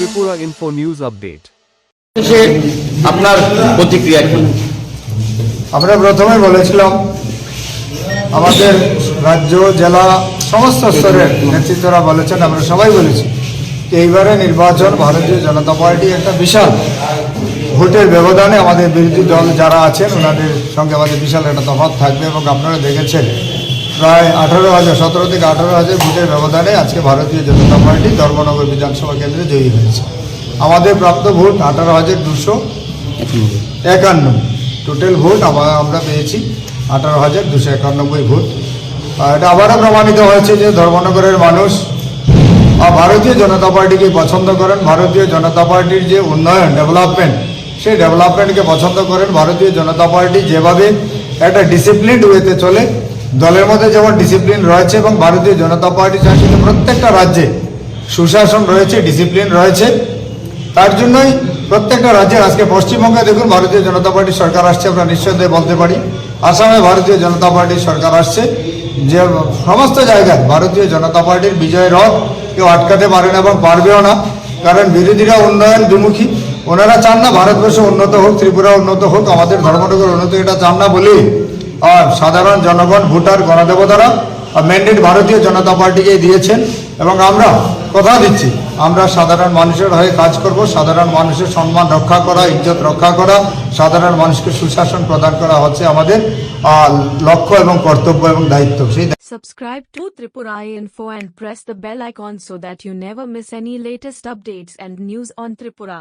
Tripura Info News Update. আপনার প্রতিক্রিয়া কি? আমরা প্রথমে বলেছিলাম আমাদের রাজ্য জেলা সমস্ত স্তরের নেতৃত্বরা বলেছেন, আমরা সবাই বলেছি এইবারে নির্বাচন ভারতীয় জনতা পার্টি একটা বিশাল ভোটের ব্যবধানে আমাদের বিরোধী দল যারা আছেন ওনাদের সঙ্গে আমাদের বিশাল একটা তফাৎ থাকবে এবং আপনারা দেখেছেন প্রায় 17 থেকে 18,000 ভোটের ব্যবধানে আজকে ভারতীয় জনতা পার্টি ধর্মনগর বিধানসভা কেন্দ্রে জয়ী হয়েছে। আমাদের প্রাপ্ত ভোট 18,251। টোটাল ভোট আমরা পেয়েছি 18,291 ভোট। এটা আবারও প্রমাণিত হয়েছে যে ধর্মনগরের মানুষ ভারতীয় জনতা পার্টিকে পছন্দ করেন। ভারতীয় জনতা পার্টির যে উন্নয়ন ডেভেলপমেন্ট, সেই ডেভেলপমেন্টকে পছন্দ করেন। ভারতীয় জনতা পার্টি যেভাবে একটা ডিসিপ্লিনড ওয়েতে চলে, দলের মধ্যে যেমন ডিসিপ্লিন রয়েছে এবং ভারতীয় জনতা পার্টি শাসিত প্রত্যেকটা রাজ্যে সুশাসন রয়েছে, ডিসিপ্লিন রয়েছে, তার জন্যই প্রত্যেকটা রাজ্যের আজকে পশ্চিমবঙ্গে দেখুন ভারতীয় জনতা পার্টির সরকার আসছে, আমরা নিঃসন্দেহে বলতে পারি। আসামে ভারতীয় জনতা পার্টির সরকার আসছে। যে সমস্ত জায়গায় ভারতীয় জনতা পার্টির বিজয় রথ কেউ আটকাতে পারে না এবং পারবেও না, কারণ বিরোধীরা উন্নয়ন বিমুখী। ওনারা চান না ভারতবর্ষ উন্নত হোক, ত্রিপুরা উন্নত হোক, আমাদের ধর্মনগর উন্নত, এটা চান না বলেই আর সাধারণ জনগণ ভোটার গণদেবতারা ম্যান্ডেট ভারতীয় জনতা পার্টিকে দিয়েছেন এবং আমরা কথা দিচ্ছি আমরা সাধারণ মানুষের হয়ে কাজ করব। সাধারণ মানুষের সম্মান রক্ষা করা, ইজ্জত রক্ষা করা, সাধারণ মানুষকে সুশাসন প্রদান করা হচ্ছে আমাদের লক্ষ্য এবং কর্তব্য এবং দায়িত্ব। সেই Subscribe to Tripura Info and press the bell icon so that you never miss any latest updates and news on Tripura.